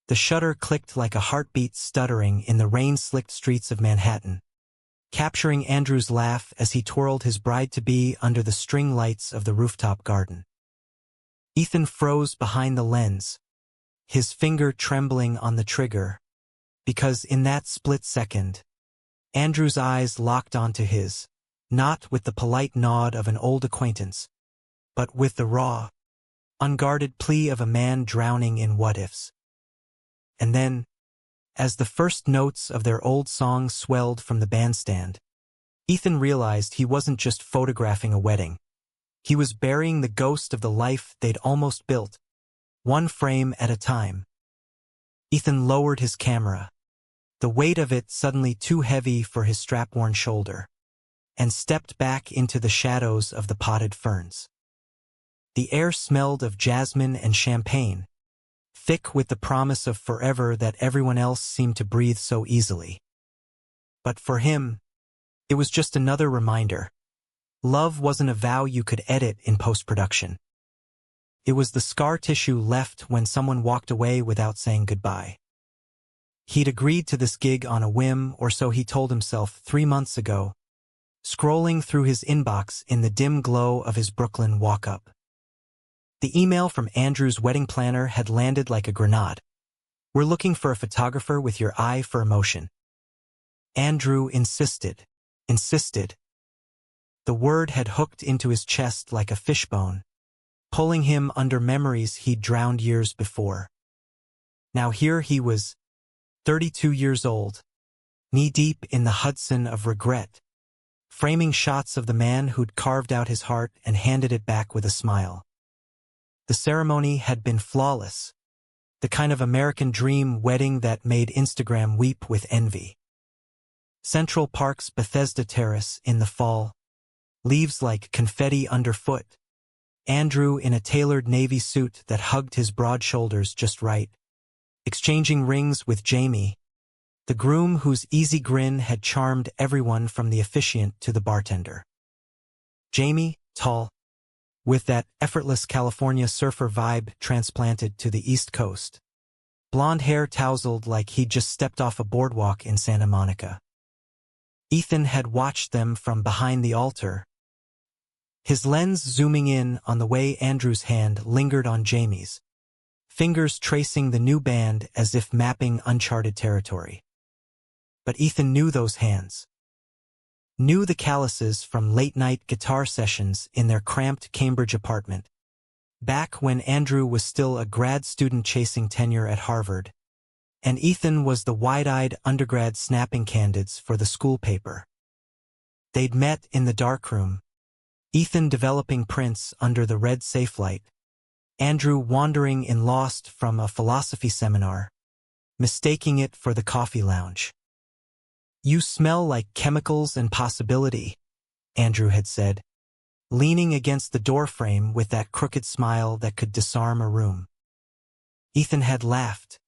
The shutter clicked like a heartbeat stuttering in the rain-slicked streets of Manhattan, capturing Andrew's laugh as he twirled his bride-to-be under the string lights of the rooftop garden. Ethan froze behind the lens, his finger trembling on the trigger, because in that split second, Andrew's eyes locked onto his, not with the polite nod of an old acquaintance, but with the raw, unguarded plea of a man drowning in what-ifs. And then, as the first notes of their old song swelled from the bandstand, Ethan realized he wasn't just photographing a wedding. He was burying the ghost of the life they'd almost built, one frame at a time. Ethan lowered his camera, the weight of it suddenly too heavy for his strap-worn shoulder, and stepped back into the shadows of the potted ferns. The air smelled of jasmine and champagne, thick with the promise of forever that everyone else seemed to breathe so easily. But for him, it was just another reminder. Love wasn't a vow you could edit in post-production. It was the scar tissue left when someone walked away without saying goodbye. He'd agreed to this gig on a whim, or so he told himself 3 months ago, scrolling through his inbox in the dim glow of his Brooklyn walk-up. The email from Andrew's wedding planner had landed like a grenade. "We're looking for a photographer with your eye for emotion." Andrew insisted. The word had hooked into his chest like a fishbone, pulling him under memories he'd drowned years before. Now here he was, 32 years old, knee-deep in the Hudson of regret, framing shots of the man who'd carved out his heart and handed it back with a smile. The ceremony had been flawless, the kind of American dream wedding that made Instagram weep with envy. Central Park's Bethesda Terrace in the fall, leaves like confetti underfoot, Andrew in a tailored navy suit that hugged his broad shoulders just right, exchanging rings with Jamie, the groom whose easy grin had charmed everyone from the officiant to the bartender. Jamie, tall, with that effortless California surfer vibe transplanted to the East Coast. Blonde hair tousled like he'd just stepped off a boardwalk in Santa Monica. Ethan had watched them from behind the altar, his lens zooming in on the way Andrew's hand lingered on Jamie's, fingers tracing the new band as if mapping uncharted territory. But Ethan knew those hands. Knew the calluses from late-night guitar sessions in their cramped Cambridge apartment, back when Andrew was still a grad student chasing tenure at Harvard, and Ethan was the wide-eyed undergrad snapping candidates for the school paper. They'd met in the darkroom, Ethan developing prints under the red safe light, Andrew wandering in Lost from a philosophy seminar, mistaking it for the coffee lounge. "You smell like chemicals and possibility," Andrew had said, leaning against the doorframe with that crooked smile that could disarm a room. Ethan had laughed,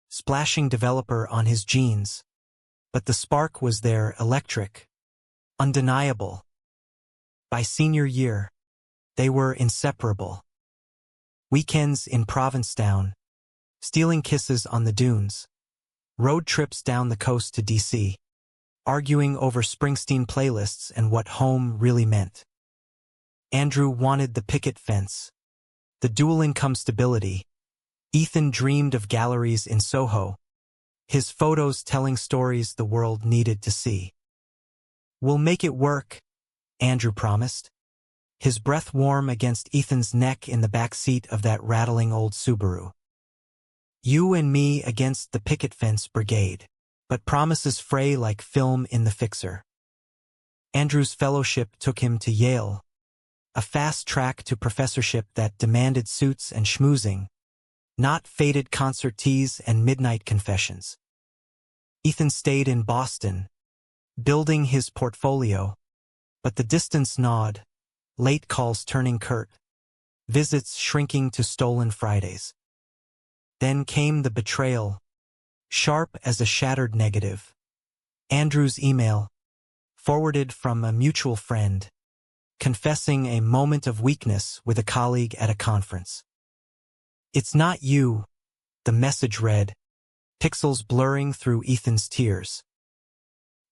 splashing developer on his jeans, but the spark was there, electric, undeniable. By senior year, they were inseparable. Weekends in Provincetown, stealing kisses on the dunes, road trips down the coast to D.C., arguing over Springsteen playlists and what home really meant. Andrew wanted the picket fence, the dual income stability. Ethan dreamed of galleries in Soho, his photos telling stories the world needed to see. "We'll make it work," Andrew promised, his breath warm against Ethan's neck in the back seat of that rattling old Subaru. "You and me against the picket fence brigade," but promises fray like film in The Fixer. Andrew's fellowship took him to Yale, a fast track to professorship that demanded suits and schmoozing, not faded concert teas and midnight confessions. Ethan stayed in Boston, building his portfolio, but the distance gnawed, late calls turning curt, visits shrinking to stolen Fridays. Then came the betrayal, sharp as a shattered negative. Andrew's email, forwarded from a mutual friend, confessing a moment of weakness with a colleague at a conference. "It's not you," the message read, pixels blurring through Ethan's tears.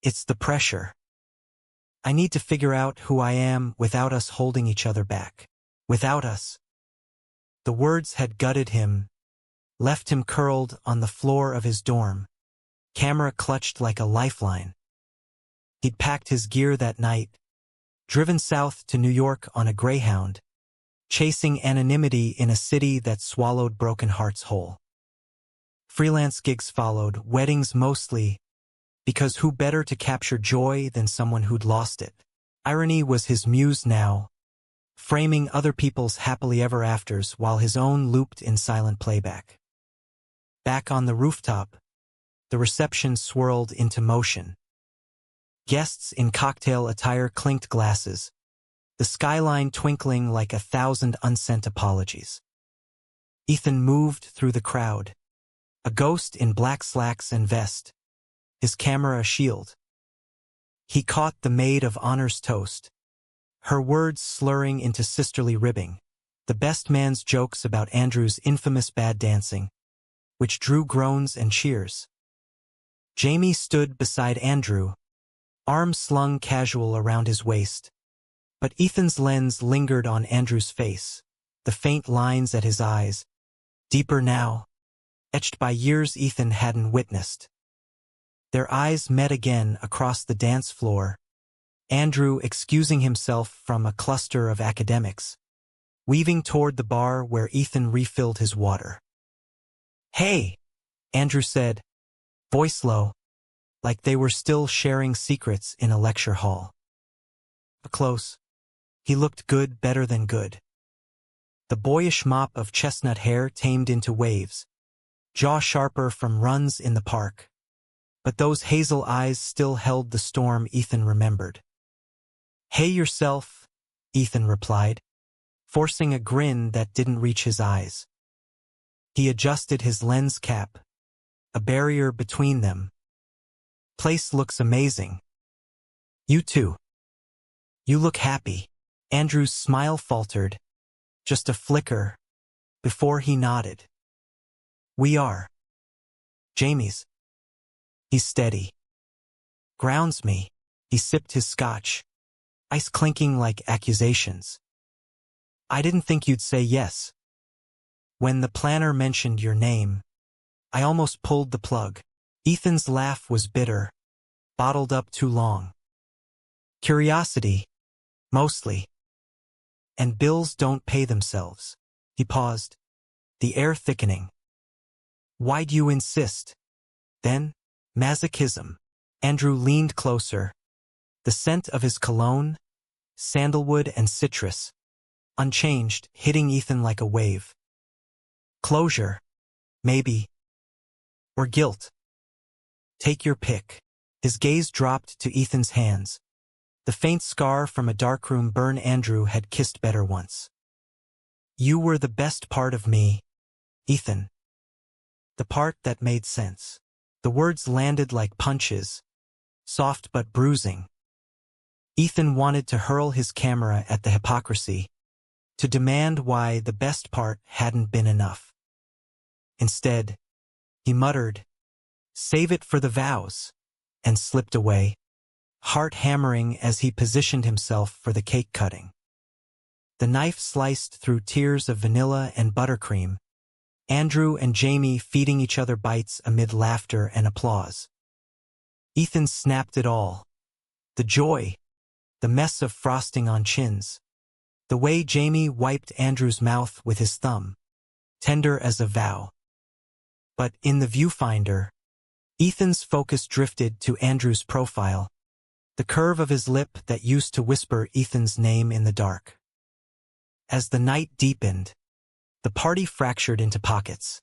It's the pressure. I need to figure out who I am without us holding each other back. Without us. The words had gutted him, left him curled on the floor of his dorm, camera clutched like a lifeline. He'd packed his gear that night, driven south to New York on a Greyhound, chasing anonymity in a city that swallowed broken hearts whole. Freelance gigs followed, weddings mostly, because who better to capture joy than someone who'd lost it? Irony was his muse now, framing other people's happily ever afters while his own looped in silent playback. Back on the rooftop, the reception swirled into motion. Guests in cocktail attire clinked glasses, the skyline twinkling like 1,000 unsent apologies. Ethan moved through the crowd, a ghost in black slacks and vest, his camera a shield. He caught the maid of honor's toast, her words slurring into sisterly ribbing, the best man's jokes about Andrew's infamous bad dancing, which drew groans and cheers. Jamie stood beside Andrew, arms slung casual around his waist, but Ethan's lens lingered on Andrew's face, the faint lines at his eyes, deeper now, etched by years Ethan hadn't witnessed. Their eyes met again across the dance floor, Andrew excusing himself from a cluster of academics, weaving toward the bar where Ethan refilled his water. "Hey," Andrew said, voice low, like they were still sharing secrets in a lecture hall. Up close, he looked good, better than good. The boyish mop of chestnut hair tamed into waves, jaw sharper from runs in the park. But those hazel eyes still held the storm Ethan remembered. "Hey yourself," Ethan replied, forcing a grin that didn't reach his eyes. He adjusted his lens cap, a barrier between them. "Place looks amazing. You too. You look happy." Andrew's smile faltered, just a flicker, before he nodded. "We are." "Jamie's." He's steady. "Grounds me." He sipped his scotch, ice clinking like accusations. "I didn't think you'd say yes. When the planner mentioned your name, I almost pulled the plug." Ethan's laugh was bitter, bottled up too long. "Curiosity, mostly. And bills don't pay themselves." He paused, the air thickening. "Why do you insist, then?" "Masochism." Andrew leaned closer, the scent of his cologne, sandalwood and citrus, unchanged, hitting Ethan like a wave. "Closure, maybe. Or guilt. Take your pick." His gaze dropped to Ethan's hands. The faint scar from a darkroom burn Andrew had kissed better once. "You were the best part of me, Ethan. The part that made sense." The words landed like punches, soft but bruising. Ethan wanted to hurl his camera at the hypocrisy, to demand why the best part hadn't been enough. Instead, he muttered, "Save it for the vows," and slipped away, heart hammering as he positioned himself for the cake cutting. The knife sliced through tiers of vanilla and buttercream, Andrew and Jamie feeding each other bites amid laughter and applause. Ethan snapped it all. The joy, the mess of frosting on chins, the way Jamie wiped Andrew's mouth with his thumb, tender as a vow. But in the viewfinder, Ethan's focus drifted to Andrew's profile, the curve of his lip that used to whisper Ethan's name in the dark. As the night deepened, the party fractured into pockets.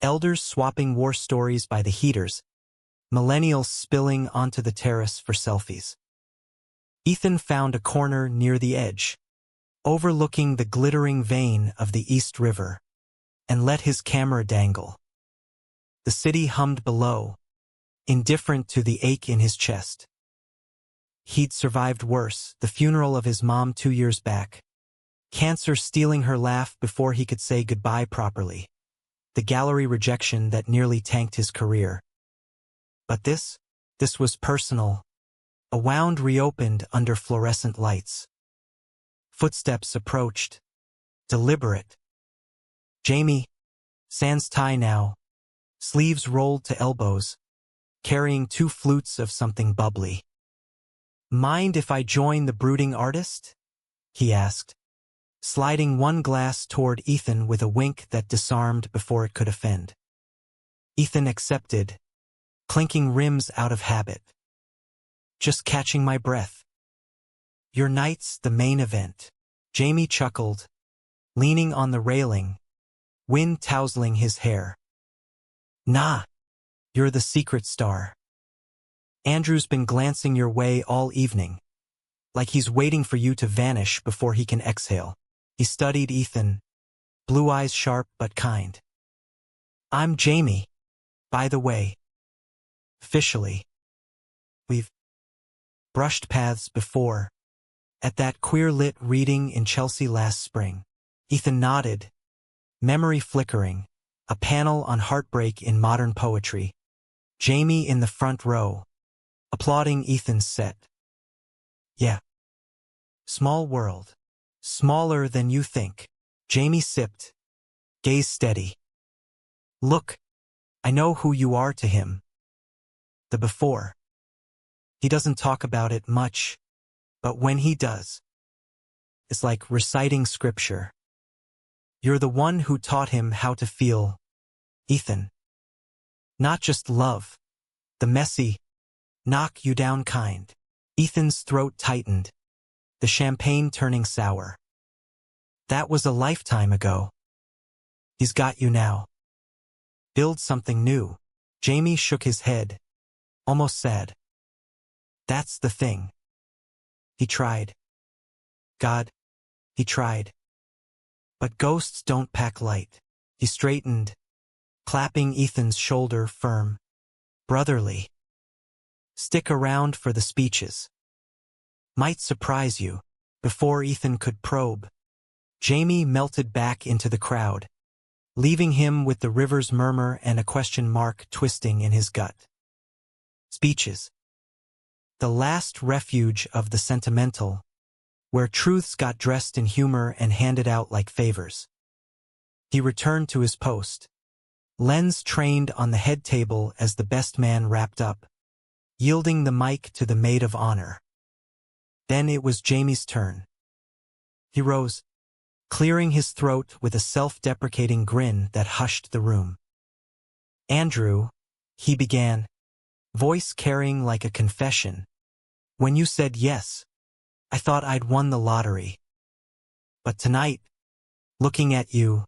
Elders swapping war stories by the heaters, millennials spilling onto the terrace for selfies. Ethan found a corner near the edge, overlooking the glittering vein of the East River, and let his camera dangle. The city hummed below, indifferent to the ache in his chest. He'd survived worse, the funeral of his mom 2 years back, cancer stealing her laugh before he could say goodbye properly. the gallery rejection that nearly tanked his career. But this was personal. A wound reopened under fluorescent lights. Footsteps approached. Deliberate. Jamie, sans tie now, sleeves rolled to elbows, carrying 2 flutes of something bubbly. "Mind if I join the brooding artist?" he asked, sliding one glass toward Ethan with a wink that disarmed before it could offend. Ethan accepted, clinking rims out of habit. "Just catching my breath." "Your night's the main event." Jamie chuckled, leaning on the railing, wind tousling his hair. "Nah, you're the secret star. Andrew's been glancing your way all evening, like he's waiting for you to vanish before he can exhale." He studied Ethan, blue eyes sharp but kind. "I'm Jamie, by the way. Officially. We've brushed paths before, at that queer-lit reading in Chelsea last spring." Ethan nodded, memory flickering, a panel on heartbreak in modern poetry. Jamie in the front row, applauding Ethan's set. "Yeah. Small world. Smaller than you think." Jamie sipped, gaze steady. "Look, I know who you are to him. The before. He doesn't talk about it much, but when he does, it's like reciting scripture. You're the one who taught him how to feel, Ethan. Not just love, the messy, knock you down kind." Ethan's throat tightened, the champagne turning sour. "That was a lifetime ago. He's got you now. Build something new." Jamie shook his head, almost sad. "That's the thing. He tried. God, he tried. But ghosts don't pack light." He straightened, clapping Ethan's shoulder firm. "Brotherly. Stick around for the speeches. Might surprise you." Before Ethan could probe, Jamie melted back into the crowd, leaving him with the river's murmur and a question mark twisting in his gut. Speeches. The last refuge of the sentimental, where truths got dressed in humor and handed out like favors. He returned to his post, lens trained on the head table as the best man wrapped up, yielding the mic to the maid of honor. Then it was Jamie's turn. He rose, clearing his throat with a self-deprecating grin that hushed the room. "Andrew," he began, voice carrying like a confession, "when you said yes, I thought I'd won the lottery. But tonight, looking at you,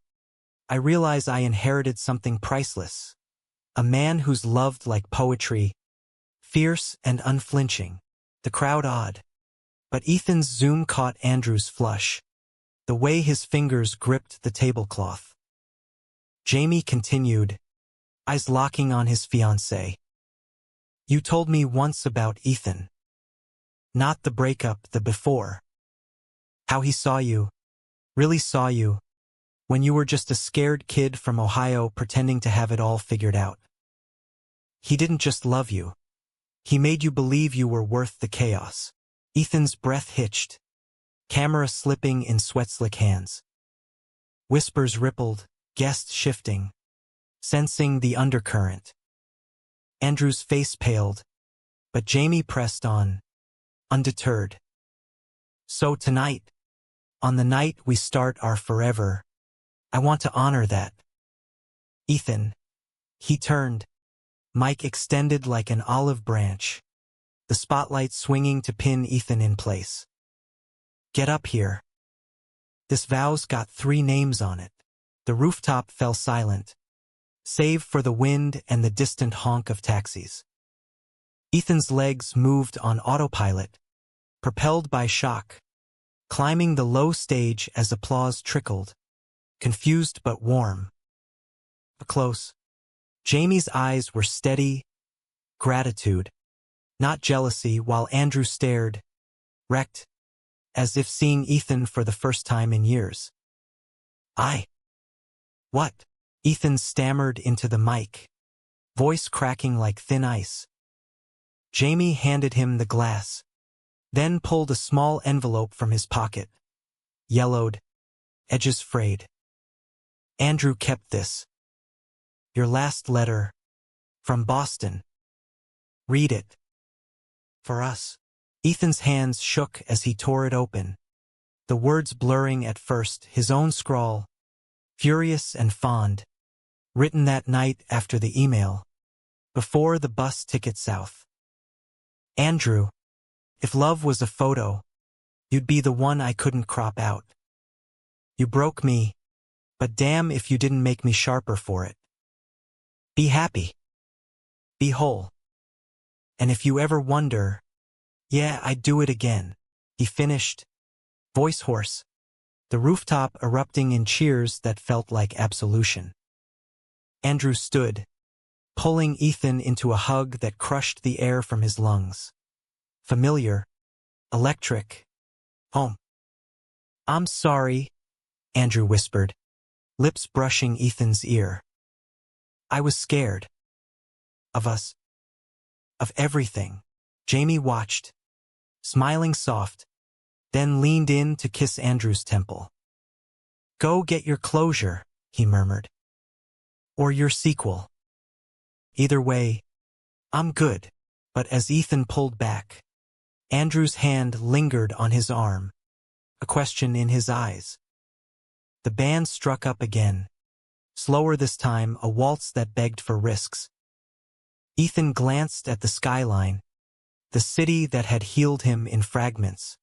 I realize I inherited something priceless. A man who's loved like poetry, fierce and unflinching." The crowd awed, but Ethan's zoom caught Andrew's flush, the way his fingers gripped the tablecloth. Jamie continued, eyes locking on his fiancée. "You told me once about Ethan. Not the breakup, the before. How he saw you, really saw you, when you were just a scared kid from Ohio pretending to have it all figured out. He didn't just love you. He made you believe you were worth the chaos." Ethan's breath hitched, camera slipping in sweat-slick hands. Whispers rippled, guests shifting, sensing the undercurrent. Andrew's face paled, but Jamie pressed on, undeterred. "So tonight, on the night we start our forever, I want to honor that. Ethan." He turned, mic extended like an olive branch, the spotlight swinging to pin Ethan in place. "Get up here. This vow's got 3 names on it." The rooftop fell silent, save for the wind and the distant honk of taxis. Ethan's legs moved on autopilot, propelled by shock, climbing the low stage as applause trickled, confused but warm. Close. Jamie's eyes were steady, gratitude, not jealousy, while Andrew stared, wrecked, as if seeing Ethan for the first time in years. "What?" Ethan stammered into the mic, voice cracking like thin ice. Jamie handed him the glass, then pulled a small envelope from his pocket. Yellowed, edges frayed. Andrew kept this. Your last letter. From Boston. Read it. For us. Ethan's hands shook as he tore it open, the words blurring at first, his own scrawl, furious and fond, written that night after the email, before the bus ticket south. Andrew, if love was a photo, you'd be the one I couldn't crop out. You broke me, but damn if you didn't make me sharper for it. Be happy. Be whole. And if you ever wonder, yeah, I'd do it again, he finished, voice hoarse, the rooftop erupting in cheers that felt like absolution. Andrew stood, pulling Ethan into a hug that crushed the air from his lungs. Familiar, electric, home. I'm sorry, Andrew whispered, lips brushing Ethan's ear. I was scared. Of us. Of everything. Jamie watched, smiling soft, then leaned in to kiss Andrew's temple. Go get your closure, he murmured. Or your sequel. Either way, I'm good. But as Ethan pulled back, Andrew's hand lingered on his arm, a question in his eyes. The band struck up again, slower this time, a waltz that begged for risks. Ethan glanced at the skyline, the city that had healed him in fragments,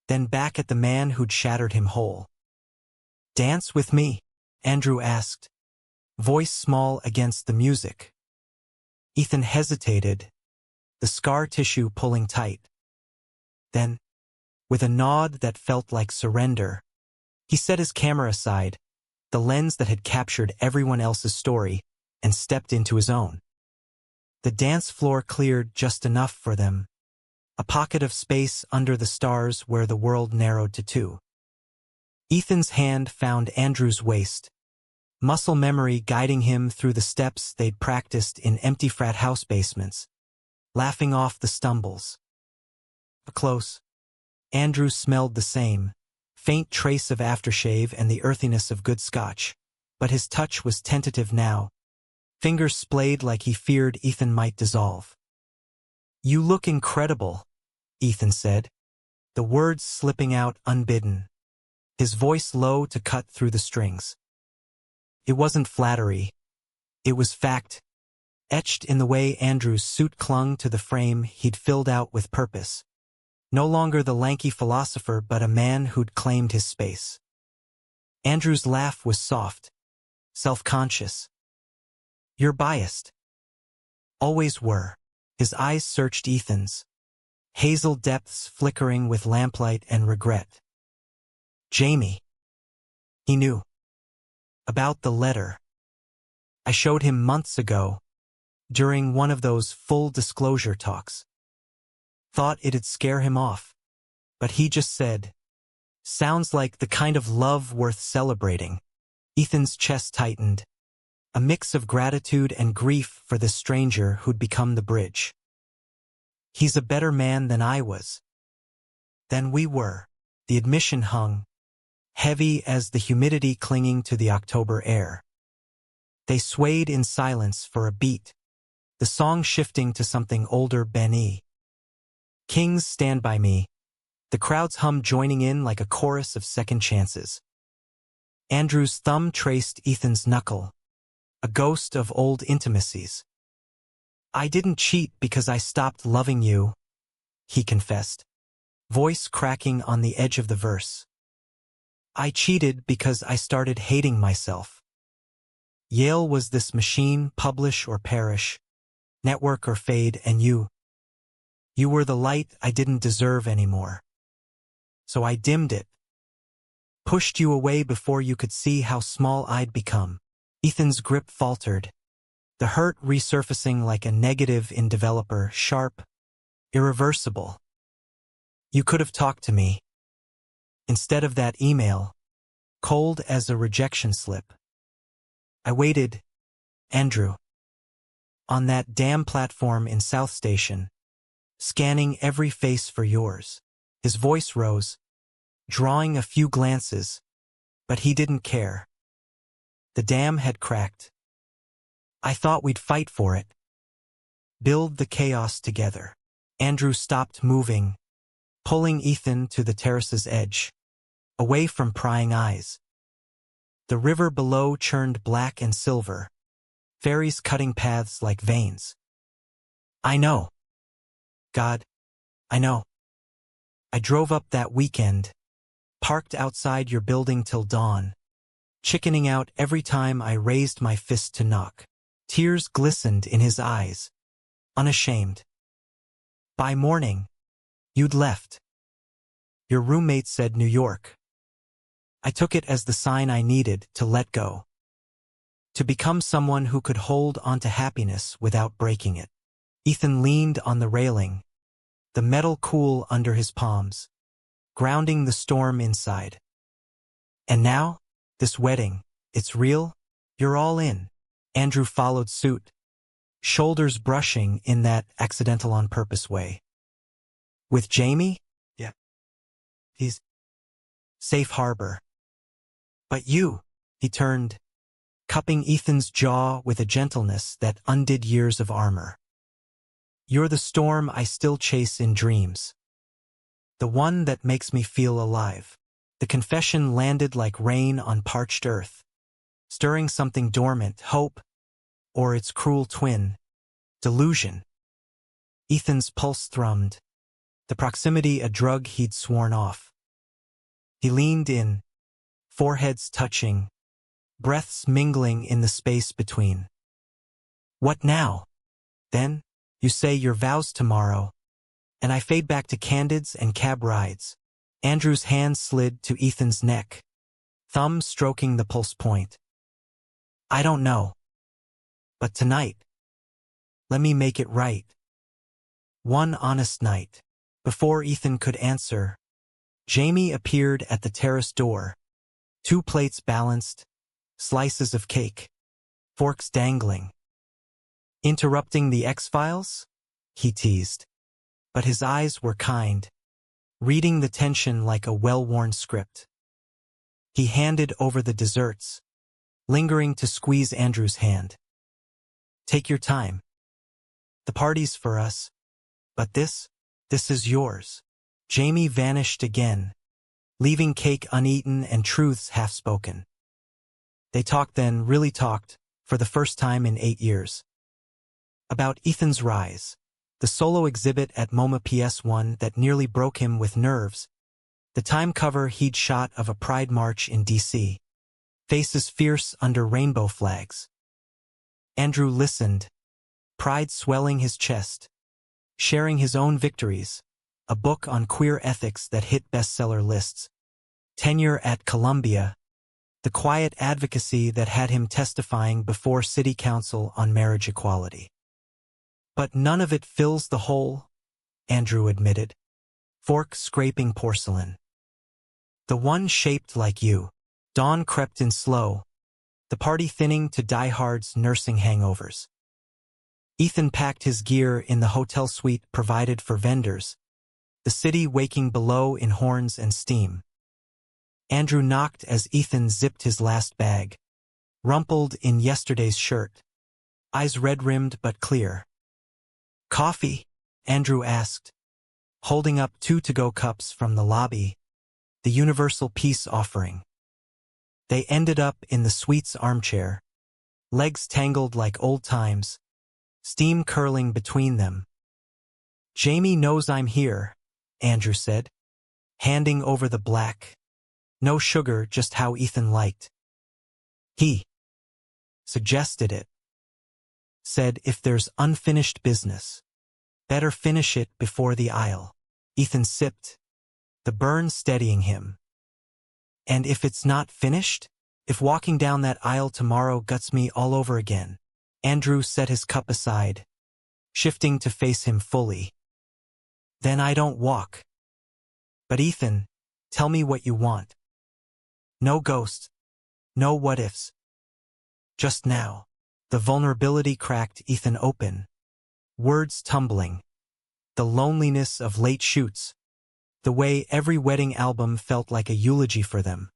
then back at the man who'd shattered him whole. Dance with me? Andrew asked, voice small against the music. Ethan hesitated, the scar tissue pulling tight. Then, with a nod that felt like surrender, he set his camera aside, the lens that had captured everyone else's story, and stepped into his own. The dance floor cleared just enough for them, a pocket of space under the stars where the world narrowed to two. Ethan's hand found Andrew's waist, muscle memory guiding him through the steps they'd practiced in empty frat house basements, laughing off the stumbles. Close. Andrew smelled the same, faint trace of aftershave and the earthiness of good scotch, but his touch was tentative now, fingers splayed like he feared Ethan might dissolve. You look incredible, Ethan said, the words slipping out unbidden, his voice low to cut through the strings. It wasn't flattery. It was fact, etched in the way Andrew's suit clung to the frame he'd filled out with purpose. No longer the lanky philosopher, but a man who'd claimed his space. Andrew's laugh was soft, self-conscious. You're biased. Always were. His eyes searched Ethan's, hazel depths flickering with lamplight and regret. Jamie. He knew. About the letter. I showed him months ago, during one of those full disclosure talks. Thought it'd scare him off, but he just said, sounds like the kind of love worth celebrating. Ethan's chest tightened, a mix of gratitude and grief for this stranger who'd become the bridge. He's a better man than I was. Than we were. The admission hung, heavy as the humidity clinging to the October air. They swayed in silence for a beat, the song shifting to something older. Benny. Kings Stand By Me, the crowd's hum joining in like a chorus of second chances. Andrew's thumb traced Ethan's knuckle, a ghost of old intimacies. I didn't cheat because I stopped loving you, he confessed, voice cracking on the edge of the verse. I cheated because I started hating myself. Yale was this machine, publish or perish, network or fade, and you were the light I didn't deserve anymore. So I dimmed it, pushed you away before you could see how small I'd become. Ethan's grip faltered, the hurt resurfacing like a negative in developer, sharp, irreversible. You could have talked to me. Instead of that email, cold as a rejection slip. I waited, Andrew, on that damn platform in South Station, scanning every face for yours. His voice rose, drawing a few glances, but he didn't care. The dam had cracked. I thought we'd fight for it. Build the chaos together. Andrew stopped moving, pulling Ethan to the terrace's edge, away from prying eyes. The river below churned black and silver, ferries cutting paths like veins. I know. God, I know. I drove up that weekend, parked outside your building till dawn, chickening out every time I raised my fist to knock. Tears glistened in his eyes, unashamed. By morning, you'd left. Your roommate said New York. I took it as the sign I needed to let go. To become someone who could hold onto happiness without breaking it. Ethan leaned on the railing, the metal cool under his palms, grounding the storm inside. And now, this wedding, it's real? You're all in. Andrew followed suit, shoulders brushing in that accidental on purpose way. With Jamie? Yeah. He's safe harbor. But you, he turned, cupping Ethan's jaw with a gentleness that undid years of armor. You're the storm I still chase in dreams. The one that makes me feel alive. The confession landed like rain on parched earth, stirring something dormant, hope, or its cruel twin, delusion. Ethan's pulse thrummed, the proximity a drug he'd sworn off. He leaned in, foreheads touching, breaths mingling in the space between. What now? Then, you say your vows tomorrow, and I fade back to candids and cab rides. Andrew's hand slid to Ethan's neck, thumb stroking the pulse point. I don't know. But tonight, let me make it right. One honest night. Before Ethan could answer, Jamie appeared at the terrace door, 2 plates balanced, slices of cake, forks dangling. Interrupting the X-Files? He teased. But his eyes were kind, reading the tension like a well-worn script. He handed over the desserts, lingering to squeeze Andrew's hand. Take your time. The party's for us, but this is yours. Jamie vanished again, leaving cake uneaten and truths half-spoken. They talked then, really talked, for the first time in 8 years. About Ethan's rise, the solo exhibit at MoMA PS1 that nearly broke him with nerves, the time cover he'd shot of a pride march in D.C., faces fierce under rainbow flags. Andrew listened, pride swelling his chest, sharing his own victories, a book on queer ethics that hit bestseller lists, tenure at Columbia, the quiet advocacy that had him testifying before city council on marriage equality. But none of it fills the hole, Andrew admitted, fork scraping porcelain. The one shaped like you. Dawn crept in slow, the party thinning to diehards nursing hangovers. Ethan packed his gear in the hotel suite provided for vendors, the city waking below in horns and steam. Andrew knocked as Ethan zipped his last bag, rumpled in yesterday's shirt, eyes red-rimmed but clear. Coffee? Andrew asked, holding up 2 to-go cups from the lobby, the universal peace offering. They ended up in the suite's armchair, legs tangled like old times, steam curling between them. Jamie knows I'm here, Andrew said, handing over the black. No sugar, just how Ethan liked. He suggested it. Said if there's unfinished business, better finish it before the aisle. Ethan sipped, the burn steadying him. And if it's not finished? If walking down that aisle tomorrow guts me all over again? Andrew set his cup aside, shifting to face him fully. Then I don't walk. But Ethan, tell me what you want. No ghosts. No what-ifs. Just now. The vulnerability cracked Ethan open. Words tumbling. The loneliness of late shoots. The way every wedding album felt like a eulogy for them.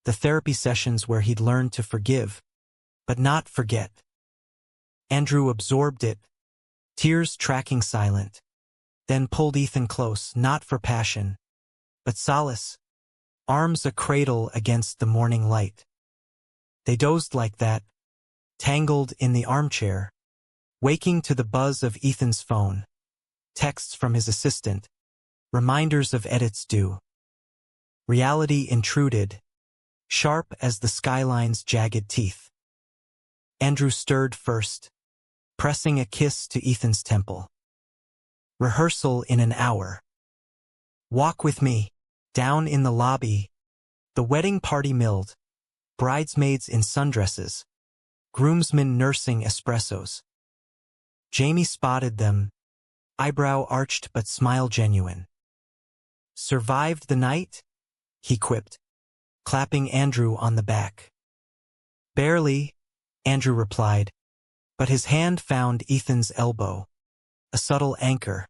The therapy sessions where he'd learned to forgive, but not forget. Andrew absorbed it, tears tracking silent, then pulled Ethan close, not for passion, but solace, arms a cradle against the morning light. They dozed like that, tangled in the armchair, waking to the buzz of Ethan's phone, texts from his assistant, reminders of edits due. Reality intruded, sharp as the skyline's jagged teeth. Andrew stirred first, pressing a kiss to Ethan's temple. Rehearsal in an hour. Walk with me. Down in the lobby. The wedding party milled. Bridesmaids in sundresses. Groomsmen nursing espressos. Jamie spotted them, eyebrow arched but smile genuine. Survived the night? He quipped, clapping Andrew on the back. Barely, Andrew replied, but his hand found Ethan's elbow, a subtle anchor.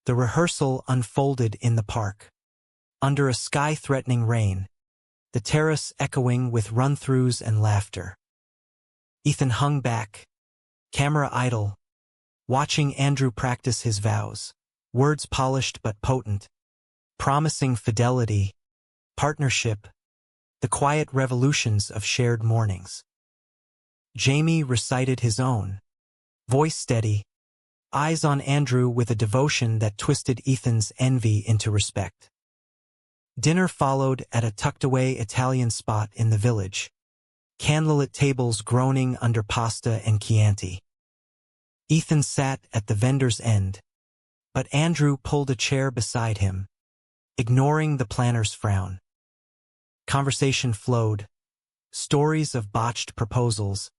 The rehearsal unfolded in the park. Under a sky-threatening rain, the terrace echoing with run-throughs and laughter. Ethan hung back, camera idle, watching Andrew practice his vows, words polished but potent, promising fidelity, partnership, the quiet revolutions of shared mornings. Jamie recited his own, voice steady, eyes on Andrew with a devotion that twisted Ethan's envy into respect. Dinner followed at a tucked-away Italian spot in the village, candlelit tables groaning under pasta and Chianti. Ethan sat at the vendor's end, but Andrew pulled a chair beside him, ignoring the planner's frown. Conversation flowed, stories of botched proposals,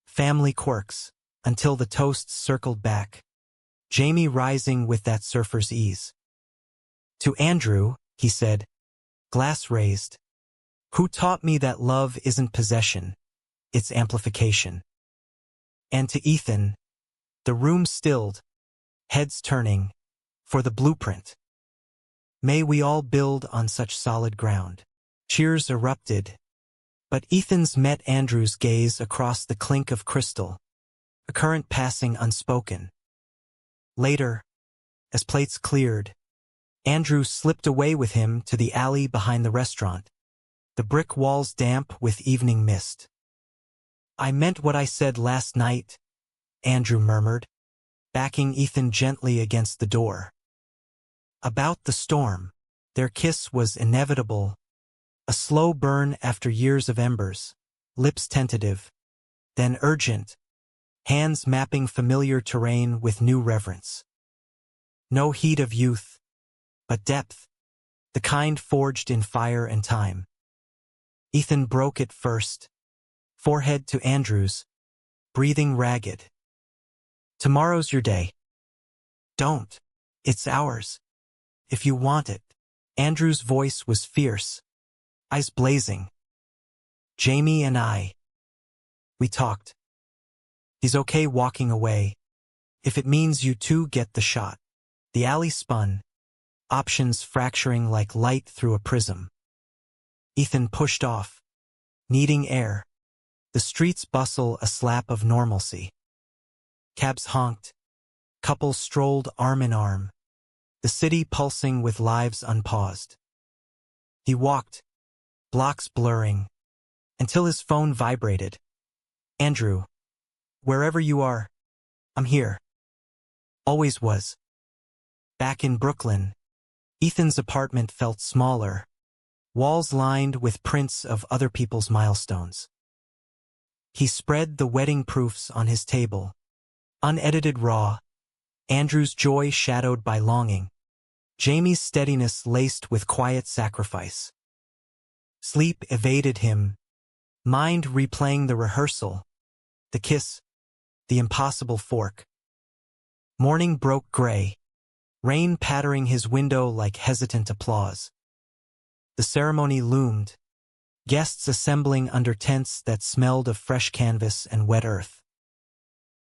family quirks, until the toasts circled back, Jamie rising with that surfer's ease. To Andrew, he said, glass raised, who taught me that love isn't possession, it's amplification. And to Ethan, the room stilled, heads turning, for the blueprint. May we all build on such solid ground. Cheers erupted, but Ethan's met Andrew's gaze across the clink of crystal, a current passing unspoken. Later, as plates cleared, Andrew slipped away with him to the alley behind the restaurant, the brick walls damp with evening mist. I meant what I said last night, Andrew murmured, backing Ethan gently against the door. About the storm, their kiss was inevitable, a slow burn after years of embers, lips tentative, then urgent, hands mapping familiar terrain with new reverence. No heat of youth, but depth, the kind forged in fire and time. Ethan broke it first, forehead to Andrew's, breathing ragged. Tomorrow's your day. Don't. It's ours. If you want it. Andrew's voice was fierce, eyes blazing. Jamie and we talked. He's okay walking away, if it means you two get the shot. The alley spun, options fracturing like light through a prism. Ethan pushed off, needing air. The streets bustle a slap of normalcy. Cabs honked, couples strolled arm in arm, the city pulsing with lives unpaused. He walked, blocks blurring, until his phone vibrated. Andrew, wherever you are, I'm here. Always was. Back in Brooklyn, Ethan's apartment felt smaller, walls lined with prints of other people's milestones. He spread the wedding proofs on his table, unedited raw, Andrew's joy shadowed by longing, Jamie's steadiness laced with quiet sacrifice. Sleep evaded him, mind replaying the rehearsal, the kiss, the impossible fork. Morning broke gray, rain pattering his window like hesitant applause. The ceremony loomed, Guests assembling under tents that smelled of fresh canvas and wet earth.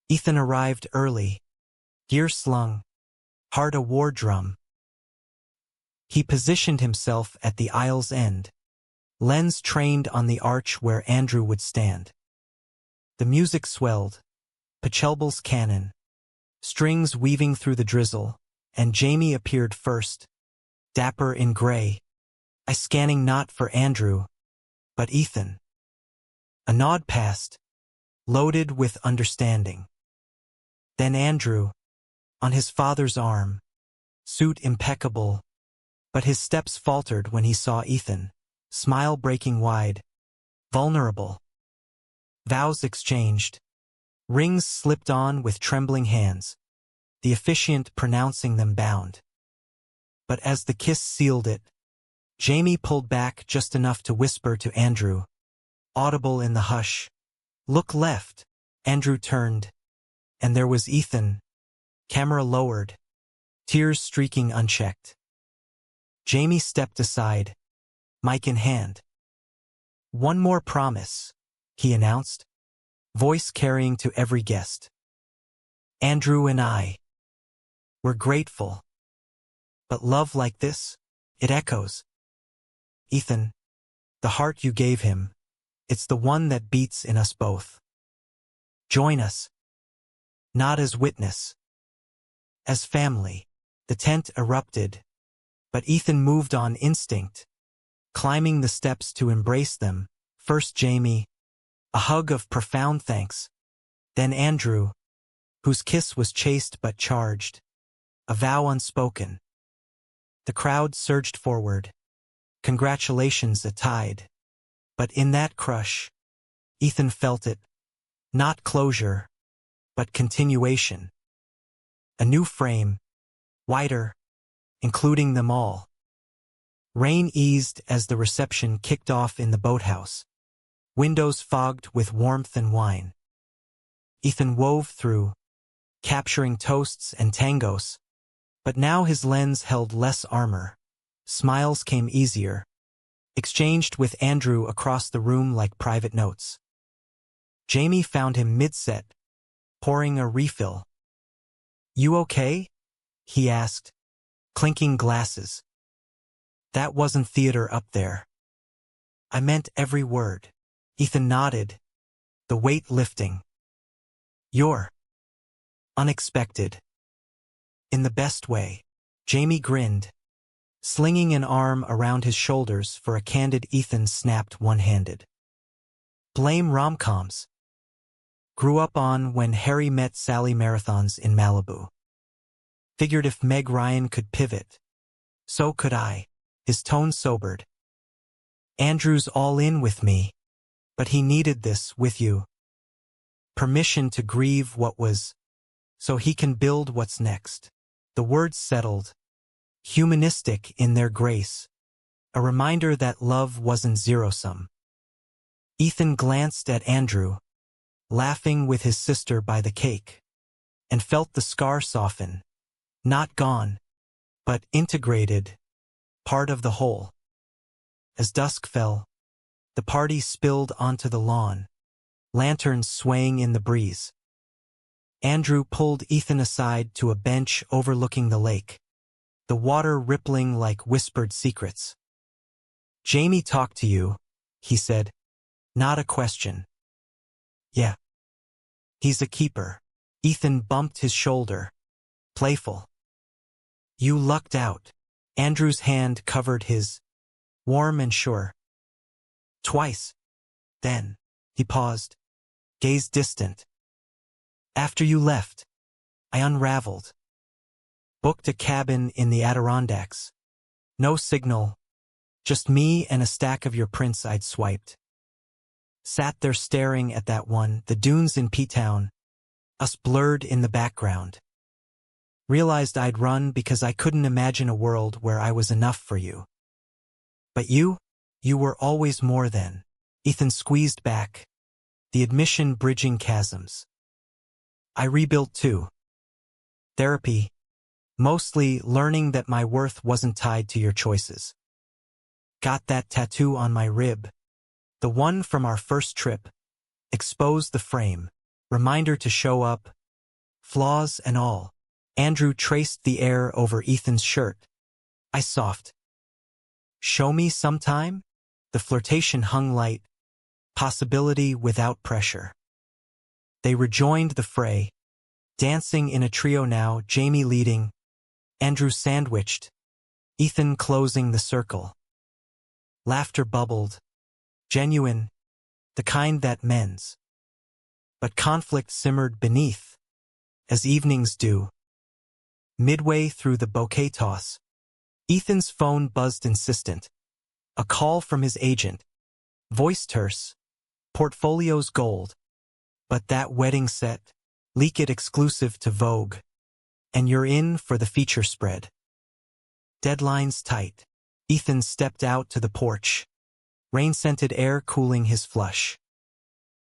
Ethan arrived early, gear slung, heart a war drum. He positioned himself at the aisle's end, lens trained on the arch where Andrew would stand. The music swelled, Pachelbel's cannon, strings weaving through the drizzle, and Jamie appeared first, dapper in gray, I scanning not for Andrew, but Ethan. A nod passed, loaded with understanding. Then Andrew, on his father's arm, suit impeccable, but his steps faltered when he saw Ethan, smile breaking wide, vulnerable. Vows exchanged, rings slipped on with trembling hands, the officiant pronouncing them bound. But as the kiss sealed it, Jamie pulled back just enough to whisper to Andrew, audible in the hush, "Look left." Andrew turned, and there was Ethan, camera lowered, tears streaking unchecked. Jamie stepped aside, mic in hand. "One more promise," he announced, voice carrying to every guest. "Andrew and I, we're grateful. But love like this, it echoes. Ethan, the heart you gave him, it's the one that beats in us both. Join us. Not as witness. As family." The tent erupted, but Ethan moved on instinct, climbing the steps to embrace them, first Jamie, a hug of profound thanks, then Andrew, whose kiss was chaste but charged, a vow unspoken. The crowd surged forward, congratulations a tide, but in that crush, Ethan felt it, not closure, but continuation. A new frame, wider, including them all. Rain eased as the reception kicked off in the boathouse, windows fogged with warmth and wine. Ethan wove through, capturing toasts and tangos, but now his lens held less armor. Smiles came easier, exchanged with Andrew across the room like private notes. Jamie found him mid-set, pouring a refill. "You okay?" he asked, clinking glasses. "That wasn't theater up there." "I meant every word." Ethan nodded, the weight lifting. "You're unexpected. In the best way." Jamie grinned, slinging an arm around his shoulders for a candid Ethan snapped one-handed. "Blame rom-coms. Grew up on When Harry Met Sally marathons in Malibu. Figured if Meg Ryan could pivot, so could I." His tone sobered. "Andrew's all in with me, but he needed this with you. Permission to grieve what was, so he can build what's next." The words settled, humanistic in their grace, a reminder that love wasn't zero-sum. Ethan glanced at Andrew, laughing with his sister by the cake, and felt the scar soften, not gone, but integrated, part of the whole. As dusk fell, the party spilled onto the lawn, lanterns swaying in the breeze. Andrew pulled Ethan aside to a bench overlooking the lake, the water rippling like whispered secrets. "Jamie talked to you," he said, "not a question." "Yeah. He's a keeper." Ethan bumped his shoulder, playful. "You lucked out." Andrew's hand covered his, warm and sure. "Twice." Then, he paused, gaze distant. "After you left, I unraveled. Booked a cabin in the Adirondacks. No signal, just me and a stack of your prints I'd swiped. Sat there staring at that one, the dunes in P-Town, us blurred in the background. Realized I'd run because I couldn't imagine a world where I was enough for you. But you were always more than." Ethan squeezed back, the admission bridging chasms. "I rebuilt too. Therapy, mostly learning that my worth wasn't tied to your choices. Got that tattoo on my rib, The one from our first trip. Expose the frame. Reminder to show up. Flaws and all. Andrew traced the air over Ethan's shirt. I soft. Show me sometime? The flirtation hung light. Possibility without pressure. They rejoined the fray. Dancing in a trio now, Jamie leading. Andrew sandwiched. Ethan closing the circle. Laughter bubbled. Genuine. The kind that mends. But conflict simmered beneath. As evenings do. Midway through the bouquet toss. Ethan's phone buzzed insistent. A call from his agent. Voice terse. Portfolio's gold. But that wedding set. Leak it exclusive to Vogue. And you're in for the feature spread. Deadlines tight. Ethan stepped out to the porch. Rain-scented air cooling his flush.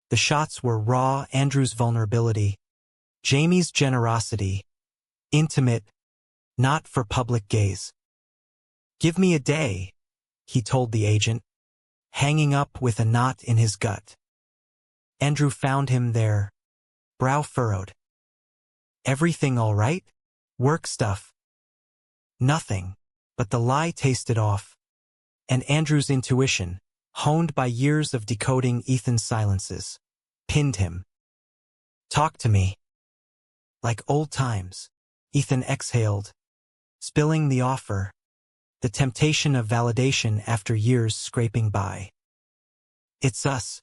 The shots were raw, Andrew's vulnerability. Jamie's generosity. Intimate. Not for public gaze. Give me a day, he told the agent, hanging up with a knot in his gut. Andrew found him there, brow furrowed. Everything all right? Work stuff. Nothing, but the lie tasted off. And Andrew's intuition, honed by years of decoding Ethan's silences, pinned him. Talk to me. Like old times, Ethan exhaled, spilling the offer. The temptation of validation after years scraping by. It's us,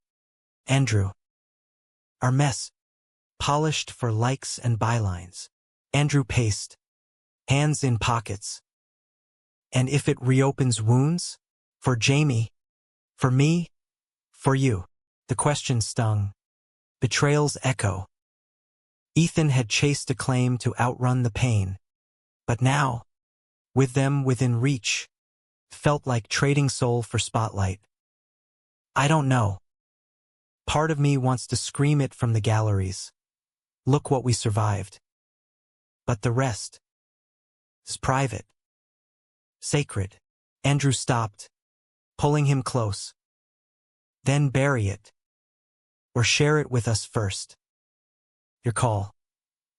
Andrew. Our mess, polished for likes and bylines. Andrew paced, hands in pockets. And if it reopens wounds? For Jamie? For me? For you? The question stung. Betrayal's echo. Ethan had chased a claim to outrun the pain. But now, with them within reach, felt like trading soul for spotlight. I don't know. Part of me wants to scream it from the galleries. Look what we survived. But the rest is private. Sacred. Andrew stopped, pulling him close. Then bury it. Or share it with us first. Your call.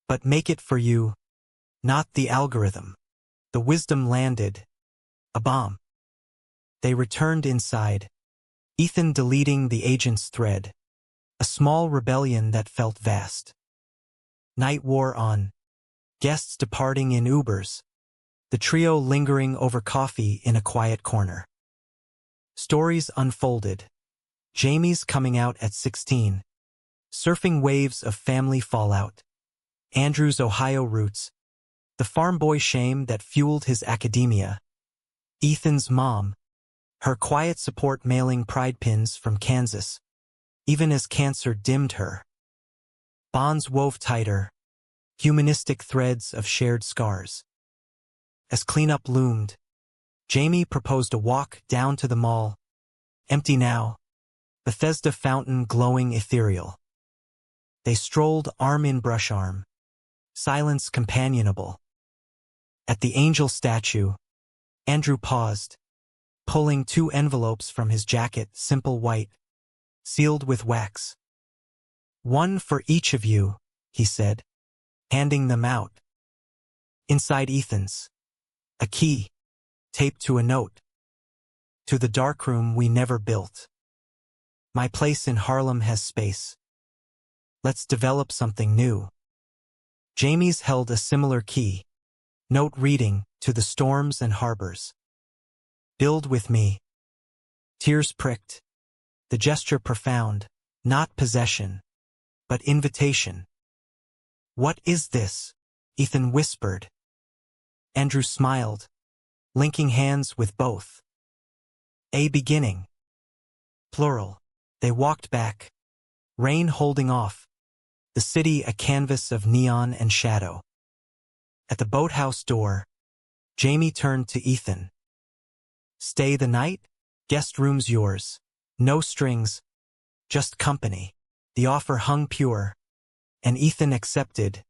But make it for you, not the algorithm. The wisdom landed. A bomb. They returned inside. Ethan deleting the agent's thread. A small rebellion that felt vast. Night wore on. Guests departing in Ubers. The trio lingering over coffee in a quiet corner. Stories unfolded. Jamie's coming out at 16. Surfing waves of family fallout. Andrew's Ohio roots. The farm boy shame that fueled his academia. Ethan's mom. Her quiet support mailing pride pins from Kansas. Even as cancer dimmed her. Bonds wove tighter. Humanistic threads of shared scars. As cleanup loomed, Jamie proposed a walk down to the mall. Empty now. Bethesda fountain glowing ethereal. They strolled arm in brush arm. Silence companionable. At the angel statue, Andrew paused, pulling 2 envelopes from his jacket, simple white, sealed with wax. One for each of you, he said, handing them out. Inside Ethan's, a key, taped to a note. To the darkroom we never built. My place in Harlem has space. Let's develop something new. Jamie's held a similar key. Note reading, to the storms and harbors. Build with me. Tears pricked. The gesture profound, not possession, but invitation. What is this? Ethan whispered. Andrew smiled, linking hands with both. A beginning. Plural. They walked back. Rain holding off. The city a canvas of neon and shadow. At the boathouse door, Jamie turned to Ethan. Stay the night? Guest room's yours. No strings, just company. The offer hung pure, and Ethan accepted.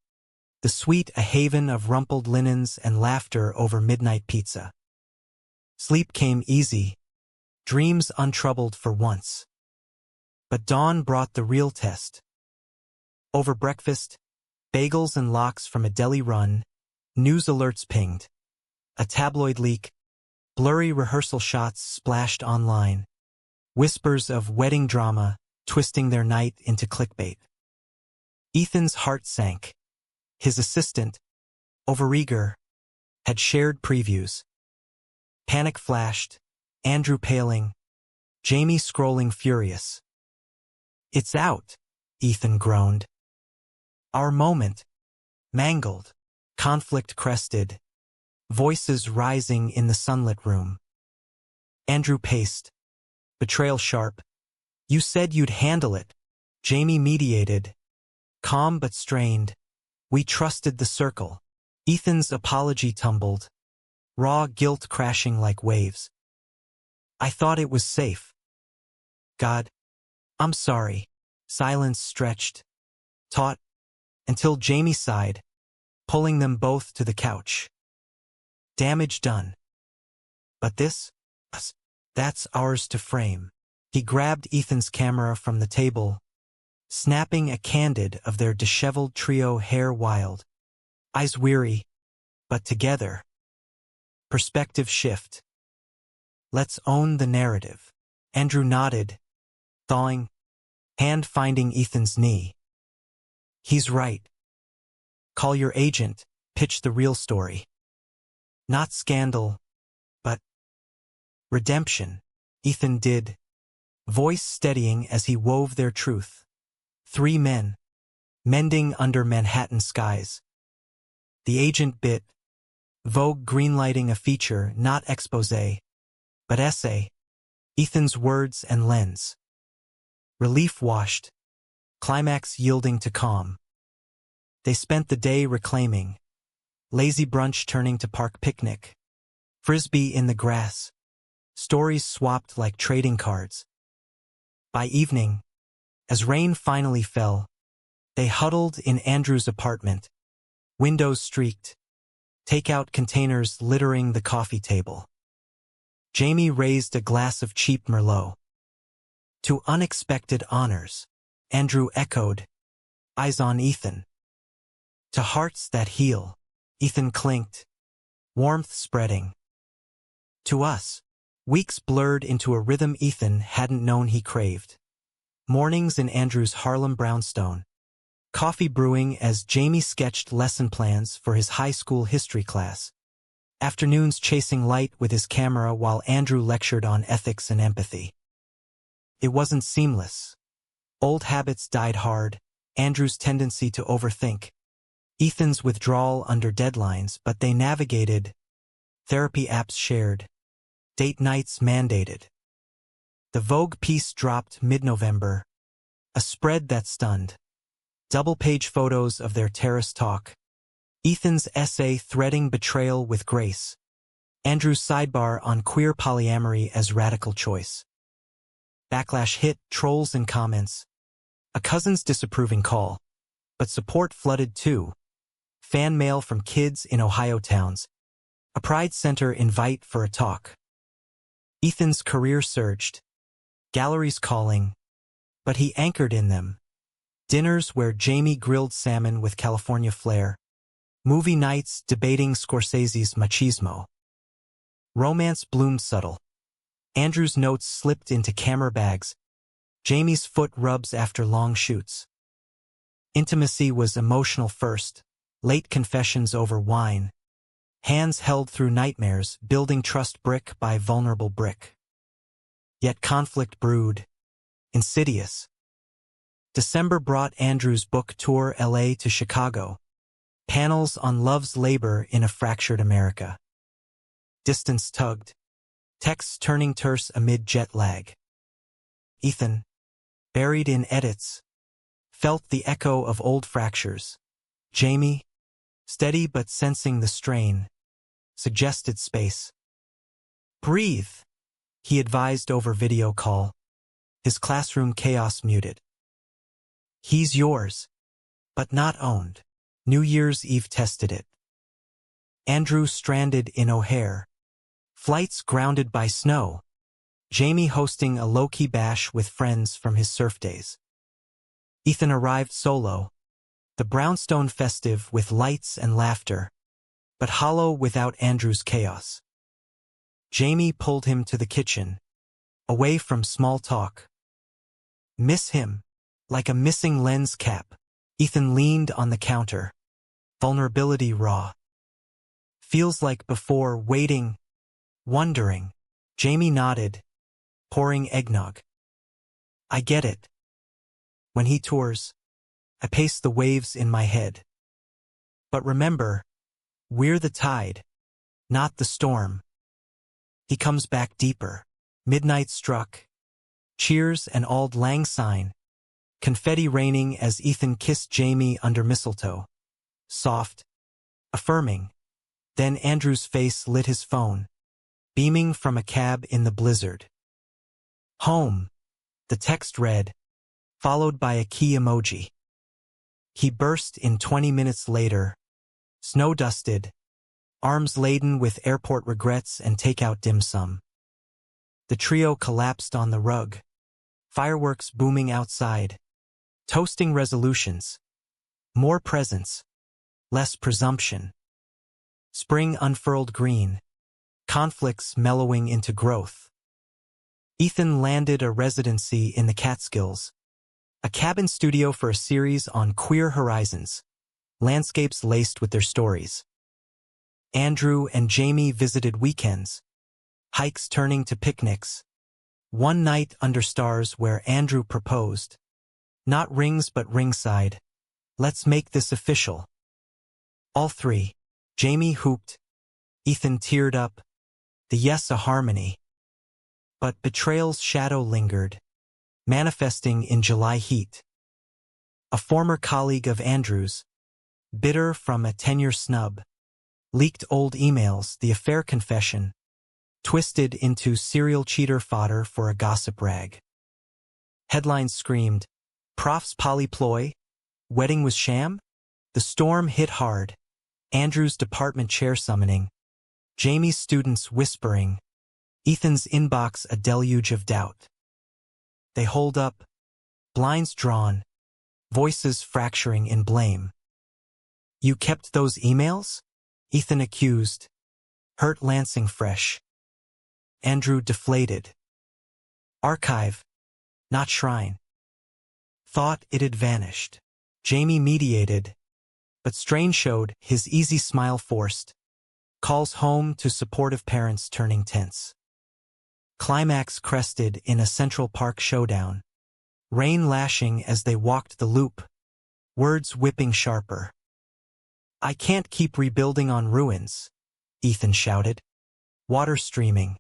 The suite a haven of rumpled linens and laughter over midnight pizza. Sleep came easy, dreams untroubled for once. But dawn brought the real test. Over breakfast, bagels and lox from a deli run, news alerts pinged. A tabloid leak, blurry rehearsal shots splashed online. Whispers of wedding drama twisting their night into clickbait. Ethan's heart sank. His assistant, overeager, had shared previews. Panic flashed, Andrew paling, Jamie scrolling furious. "It's out," Ethan groaned. "Our moment." Mangled, conflict crested, voices rising in the sunlit room. Andrew paced, betrayal sharp. "You said you'd handle it." Jamie mediated, calm but strained. "We trusted the circle." Ethan's apology tumbled, raw guilt crashing like waves. "I thought it was safe." "God, I'm sorry." Silence stretched, taut, until Jamie sighed, pulling them both to the couch. "Damage done. But this? Us. That's ours to frame." He grabbed Ethan's camera from the table, snapping a candid of their disheveled trio, hair wild, eyes weary, but together. Perspective shift. "Let's own the narrative." Andrew nodded, thawing, hand finding Ethan's knee. "He's right. Call your agent, pitch the real story. Not scandal, but redemption." Ethan did, voice steadying as he wove their truth. 3 men, mending under Manhattan skies. The agent bit, Vogue greenlighting a feature, not expose, but essay. Ethan's words and lens. Relief washed, climax yielding to calm. They spent the day reclaiming, lazy brunch turning to park picnic, frisbee in the grass, stories swapped like trading cards. By evening, as rain finally fell, they huddled in Andrew's apartment, windows streaked, takeout containers littering the coffee table. Jamie raised a glass of cheap Merlot. "To unexpected honors," Andrew echoed, eyes on Ethan. "To hearts that heal," Ethan clinked, warmth spreading. "To us." Weeks blurred into a rhythm Ethan hadn't known he craved. Mornings in Andrew's Harlem brownstone. Coffee brewing as Jamie sketched lesson plans for his high school history class. Afternoons chasing light with his camera while Andrew lectured on ethics and empathy. It wasn't seamless. Old habits died hard, Andrew's tendency to overthink, Ethan's withdrawal under deadlines, but they navigated. Therapy apps shared. Date nights mandated. The Vogue piece dropped mid-November. A spread that stunned. Double-page photos of their terrace talk. Ethan's essay threading betrayal with grace. Andrew's sidebar on queer polyamory as radical choice. Backlash hit, trolls and comments. A cousin's disapproving call. But support flooded too. Fan mail from kids in Ohio towns. A Pride Center invite for a talk. Ethan's career surged. Galleries calling. But he anchored in them. Dinners where Jamie grilled salmon with California flair. Movie nights debating Scorsese's machismo. Romance bloomed subtle. Andrew's notes slipped into camera bags. Jamie's foot rubs after long shoots. Intimacy was emotional first. Late confessions over wine. Hands held through nightmares, building trust brick by vulnerable brick. Yet conflict brewed. Insidious. December brought Andrew's book tour LA to Chicago. Panels on love's labor in a fractured America. Distance tugged. Texts turning terse amid jet lag. Ethan, buried in edits, felt the echo of old fractures. Jamie, steady but sensing the strain, suggested space. "Breathe," he advised over video call, his classroom chaos muted. "He's yours, but not owned." New Year's Eve tested it. Andrew stranded in O'Hare. Flights grounded by snow. Jamie hosting a low-key bash with friends from his surf days. Ethan arrived solo, the brownstone festive with lights and laughter, but hollow without Andrew's chaos. Jamie pulled him to the kitchen, away from small talk. Miss him, like a missing lens cap. Ethan leaned on the counter, vulnerability raw. Feels like before, waiting, wondering. Jamie nodded, pouring eggnog. I get it. When he tours, I pace the waves in my head. But remember, we're the tide, not the storm. He comes back deeper. Midnight struck. Cheers and auld lang syne. Confetti raining as Ethan kissed Jamie under mistletoe. Soft, affirming. Then Andrew's face lit his phone, beaming from a cab in the blizzard. Home, the text read, followed by a key emoji. He burst in 20 minutes later, snow-dusted, arms laden with airport regrets and takeout dim sum. The trio collapsed on the rug, fireworks booming outside, toasting resolutions, more presence, less presumption. Spring unfurled green, conflicts mellowing into growth. Ethan landed a residency in the Catskills, a cabin studio for a series on queer horizons, landscapes laced with their stories. Andrew and Jamie visited weekends, hikes turning to picnics. One night under stars where Andrew proposed. Not rings but ringside. Let's make this official. All three. Jamie hooped. Ethan teared up. The yes a harmony. But betrayal's shadow lingered, manifesting in July heat. A former colleague of Andrew's, bitter from a tenure snub, leaked old emails, the affair confession, twisted into serial cheater fodder for a gossip rag. Headlines screamed, Prof's polyploy, wedding was sham? The storm hit hard, Andrew's department chair summoning, Jamie's students whispering, Ethan's inbox a deluge of doubt. They holed up, blinds drawn, voices fracturing in blame. You kept those emails? Ethan accused, hurt lancing fresh. Andrew deflated. Archive, not shrine. Thought it had vanished. Jamie mediated, but strain showed his easy smile forced. Calls home to supportive parents turning tense. Climax crested in a Central Park showdown. Rain lashing as they walked the loop. Words whipping sharper. I can't keep rebuilding on ruins, Ethan shouted. Water streaming.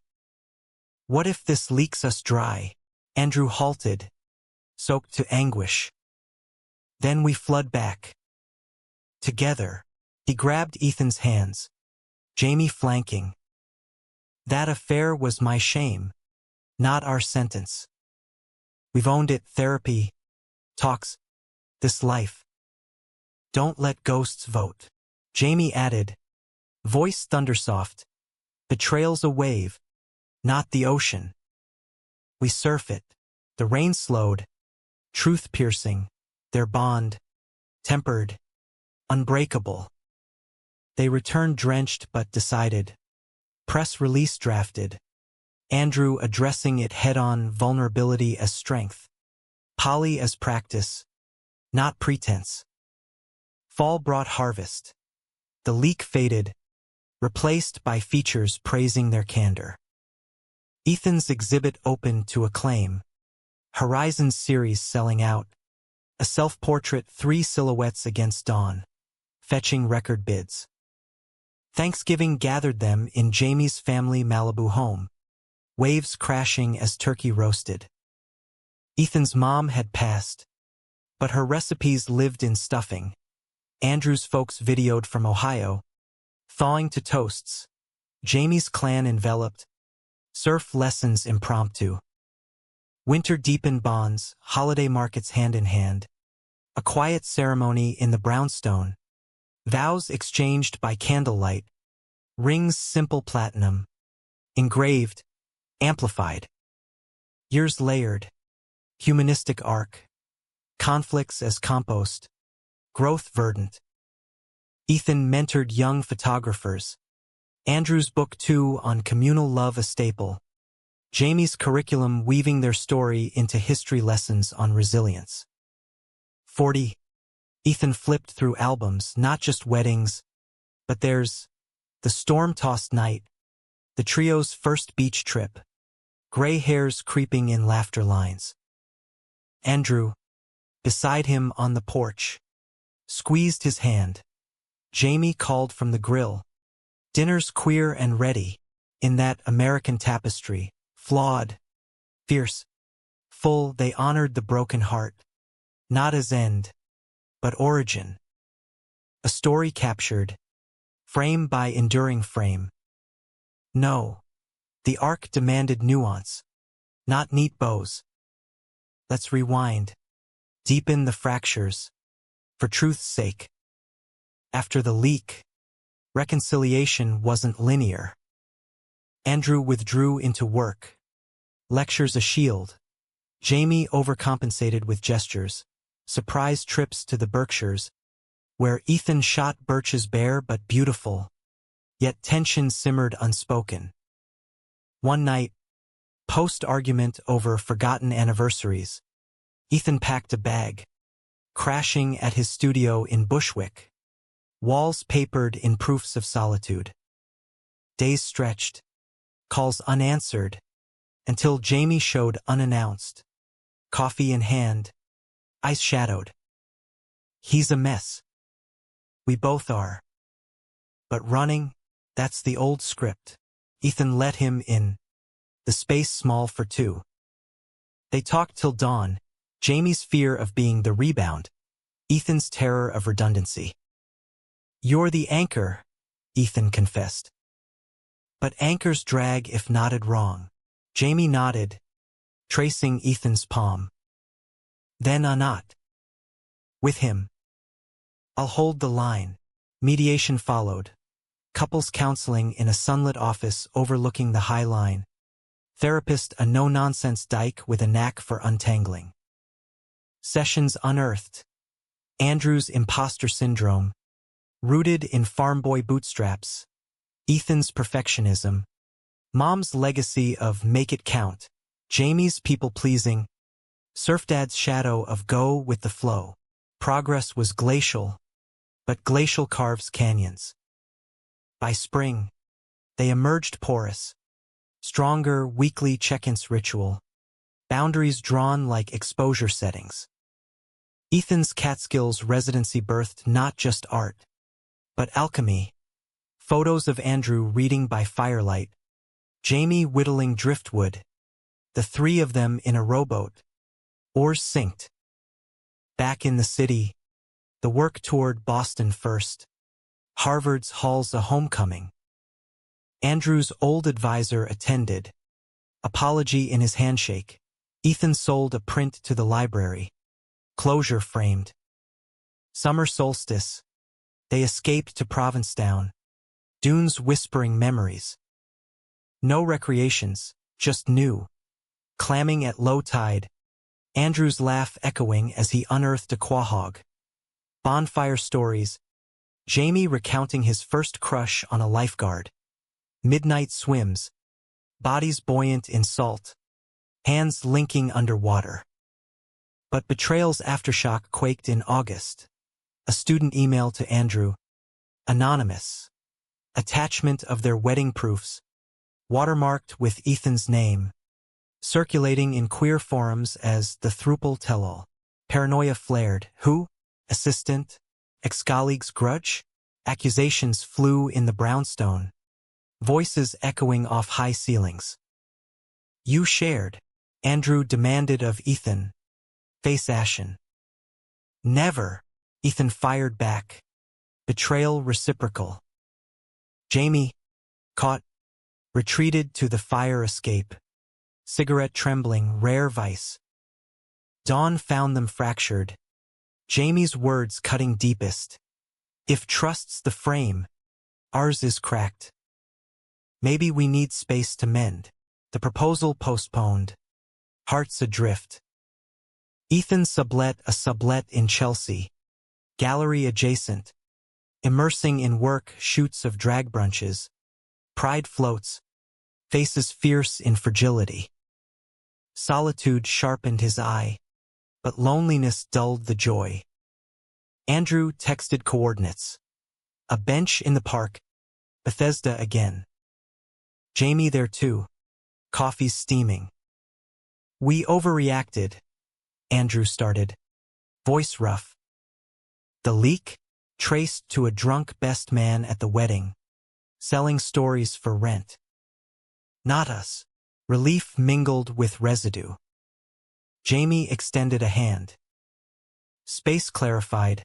What if this leaks us dry? Andrew halted, soaked to anguish. Then we flood back. Together, he grabbed Ethan's hands, Jamie flanking. That affair was my shame, not our sentence. We've owned it, therapy, talks, this life. Don't let ghosts vote. Jamie added, voice thundersoft. Betrayal's a wave, not the ocean. We surf it. The rain slowed, truth piercing, their bond, tempered, unbreakable. They returned drenched but decided. Press release drafted. Andrew addressing it head-on, vulnerability as strength. Poly as practice, not pretense. Fall brought harvest. The leak faded, replaced by features praising their candor. Ethan's exhibit opened to acclaim. Horizons series selling out. A self-portrait 3 silhouettes against dawn, fetching record bids. Thanksgiving gathered them in Jamie's family Malibu home, waves crashing as turkey roasted. Ethan's mom had passed, but her recipes lived in stuffing. Andrew's folks videoed from Ohio, thawing to toasts. Jamie's clan enveloped, surf lessons impromptu. Winter deepened bonds, holiday markets hand in hand. A quiet ceremony in the brownstone. Vows exchanged by candlelight. Rings simple platinum. Engraved, amplified. Years layered. Humanistic arc. Conflicts as compost. Growth verdant. Ethan mentored young photographers. Andrew's book 2 on communal love a staple. Jamie's curriculum weaving their story into history lessons on resilience. 40. Ethan flipped through albums, not just weddings, but there's The Storm-Tossed Night, the trio's first beach trip, gray hairs creeping in laughter lines. Andrew, beside him on the porch, squeezed his hand. Jamie called from the grill. Dinner's queer and ready, in that American tapestry, flawed, fierce, full. They honored the broken heart, not as end, but origin. A story captured, frame by enduring frame. No, the arc demanded nuance, not neat bows. Let's rewind, deepen the fractures, for truth's sake. After the leak, reconciliation wasn't linear. Andrew withdrew into work. Lectures a shield. Jamie overcompensated with gestures. Surprise trips to the Berkshires, where Ethan shot birches bare but beautiful, yet tension simmered unspoken. One night, post-argument over forgotten anniversaries, Ethan packed a bag, crashing at his studio in Bushwick, walls papered in proofs of solitude. Days stretched, calls unanswered, until Jamie showed unannounced, coffee in hand, eyes shadowed. He's a mess. We both are. But running, that's the old script. Ethan let him in. The space small for two. They talked till dawn, Jamie's fear of being the rebound, Ethan's terror of redundancy. You're the anchor, Ethan confessed. But anchors drag if knotted wrong. Jamie nodded, tracing Ethan's palm. Then unknot. With him. I'll hold the line. Mediation followed. Couples counseling in a sunlit office overlooking the High Line. Therapist a no-nonsense dyke with a knack for untangling. Sessions unearthed. Andrew's imposter syndrome. Rooted in farm boy bootstraps. Ethan's perfectionism. Mom's legacy of make it count. Jamie's people-pleasing. Surf Dad's shadow of go with the flow. Progress was glacial, but glacial carves canyons. By spring, they emerged porous. Stronger weekly check-ins ritual. Boundaries drawn like exposure settings. Ethan's Catskills residency birthed not just art, but alchemy. Photos of Andrew reading by firelight. Jamie whittling driftwood. The three of them in a rowboat. Oars synced. Back in the city, the work toured Boston first. Harvard's Hall's a homecoming. Andrew's old advisor attended. Apology in his handshake. Ethan sold a print to the library. Closure framed. Summer solstice. They escaped to Provincetown. Dunes whispering memories. No recreations, just new. Clamming at low tide. Andrew's laugh echoing as he unearthed a quahog. Bonfire stories. Jamie recounting his first crush on a lifeguard. Midnight swims. Bodies buoyant in salt. Hands linking underwater. But betrayal's aftershock quaked in August. A student email to Andrew. Anonymous. Attachment of their wedding proofs. Watermarked with Ethan's name. Circulating in queer forums as the throuple tell-all. Paranoia flared. Who? Assistant? Ex-colleague's grudge? Accusations flew in the brownstone. Voices echoing off high ceilings. You shared. Andrew demanded of Ethan. Face ashen. Never. Ethan fired back. Betrayal reciprocal. Jamie, caught, retreated to the fire escape. Cigarette trembling, rare vice. Dawn found them fractured. Jamie's words cutting deepest. If trust's the frame, ours is cracked. Maybe we need space to mend. The proposal postponed. Hearts adrift. Ethan sublet a sublet in Chelsea. Gallery adjacent. Immersing in work shoots of drag brunches. Pride floats. Faces fierce in fragility. Solitude sharpened his eye, but loneliness dulled the joy. Andrew texted coordinates. A bench in the park. Bethesda again. Jamie there too. Coffee's steaming. We overreacted. Andrew started. Voice rough. The leak? Traced to a drunk best man at the wedding. Selling stories for rent. Not us. Relief mingled with residue. Jamie extended a hand. Space clarified.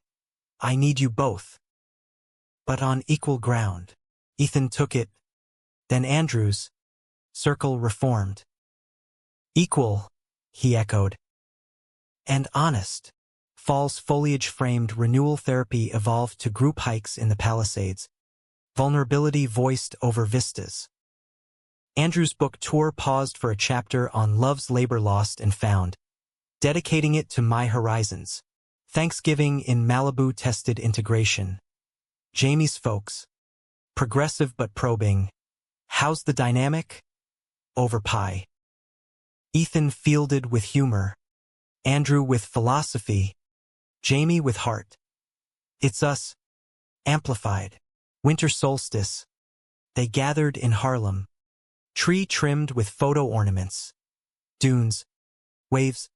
I need you both. But on equal ground. Ethan took it. Then Andrew's. Circle reformed. Equal, he echoed. And honest. Fall's foliage-framed renewal therapy evolved to group hikes in the Palisades. Vulnerability voiced over vistas. Andrew's book tour paused for a chapter on love's labor lost and found, dedicating it to My Horizons. Thanksgiving in Malibu tested integration. Jamie's folks. Progressive but probing. How's the dynamic? Over pie. Ethan fielded with humor. Andrew with philosophy. Jamie with heart. It's us. Amplified. Winter solstice. They gathered in Harlem. Tree trimmed with photo ornaments. Dunes. Waves.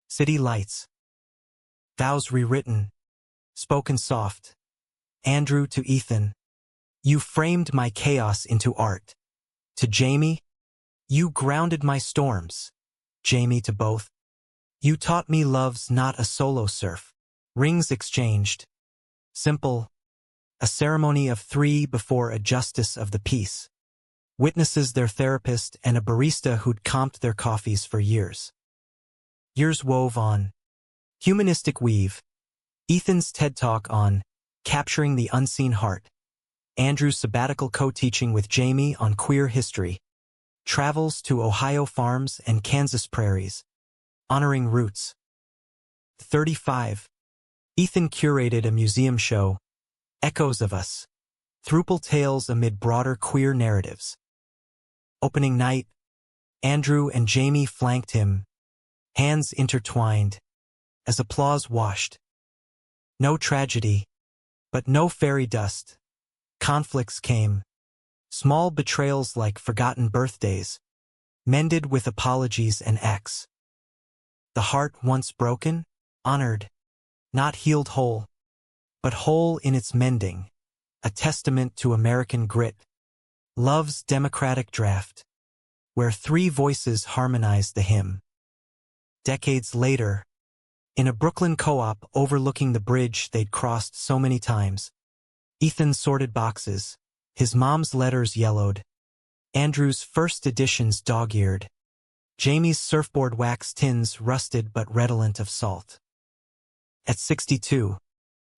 City lights. Vows rewritten. Spoken soft. Andrew to Ethan. You framed my chaos into art. To Jamie. You grounded my storms. Jamie to both. You taught me love's not a solo surf. Rings exchanged. Simple. A ceremony of three before a justice of the peace. Witnesses their therapist and a barista who'd comped their coffees for years. Years wove on. Humanistic weave. Ethan's TED Talk on Capturing the Unseen Heart. Andrew's sabbatical co-teaching with Jamie on queer history. Travels to Ohio farms and Kansas prairies. Honoring roots. 35. Ethan curated a museum show. Echoes of Us. Throuple tales amid broader queer narratives. Opening night. Andrew and Jamie flanked him. Hands intertwined. As applause washed. No tragedy. But no fairy dust. Conflicts came. Small betrayals like forgotten birthdays. Mended with apologies and acts. The heart once broken, honored. Not healed whole. But whole in its mending. A testament to American grit. Love's democratic draft. Where three voices harmonized the hymn. Decades later, in a Brooklyn co-op overlooking the bridge they'd crossed so many times, Ethan sorted boxes, his mom's letters yellowed, Andrew's first editions dog-eared, Jamie's surfboard wax tins rusted but redolent of salt. At 62,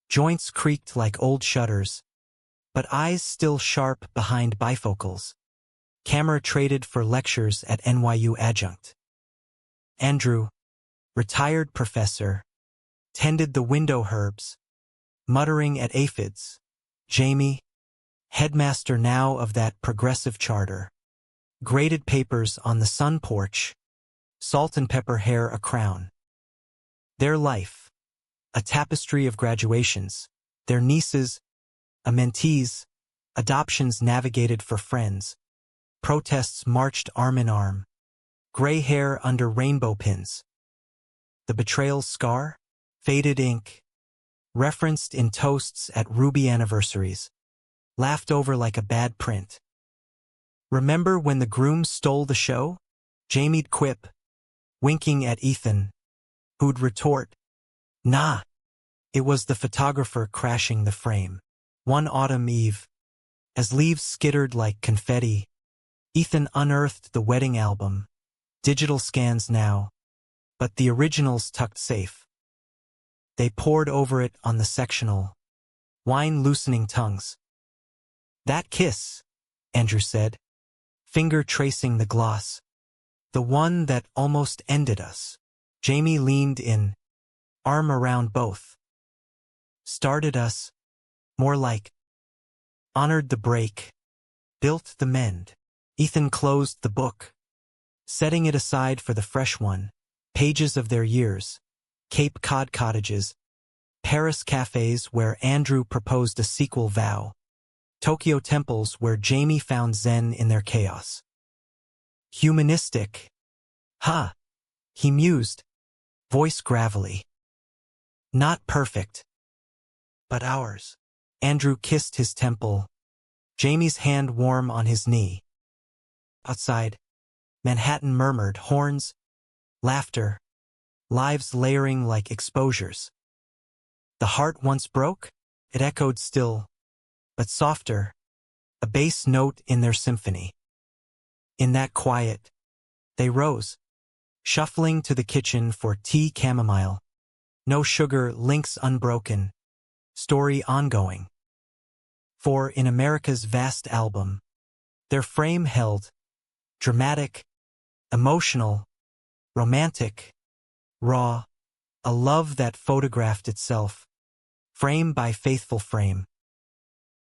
joints creaked like old shutters, but eyes still sharp behind bifocals. Camera traded for lectures at NYU adjunct. Andrew, retired professor, tended the window herbs, muttering at aphids. Jamie, headmaster now of that progressive charter, graded papers on the sun porch, salt and pepper hair a crown. Their life, a tapestry of graduations, their nieces, a mentees, adoptions navigated for friends, protests marched arm in arm, gray hair under rainbow pins. The betrayal scar, faded ink, referenced in toasts at Ruby anniversaries, laughed over like a bad print. Remember when the Groom stole the show? Jamie'd quip, winking at Ethan, who'd retort, nah, it was the photographer crashing the frame. One autumn eve, as leaves skittered like confetti, Ethan unearthed the wedding album, digital scans now, but the originals tucked safe. They pored over it on the sectional, wine-loosening tongues. That kiss, Andrew said, finger tracing the gloss. The one that almost ended us. Jamie leaned in, arm around both. Started us, more like. Honored the break, built the mend. Ethan closed the book, setting it aside for the fresh one. Pages of their years, Cape Cod cottages, Paris cafes where Andrew proposed a sequel vow, Tokyo temples where Jamie found Zen in their chaos. Humanistic. Ha! He mused, voice gravelly. Not perfect, but ours. Andrew kissed his temple, Jamie's hand warm on his knee. Outside, Manhattan murmured, horns, laughter, lives layering like exposures. The heart once broke, it echoed still, but softer, a bass note in their symphony. In that quiet, they rose, shuffling to the kitchen for tea chamomile. No sugar, links unbroken, story ongoing. For in America's vast album, their frame held, dramatic, emotional, romantic, raw, a love that photographed itself, frame by faithful frame.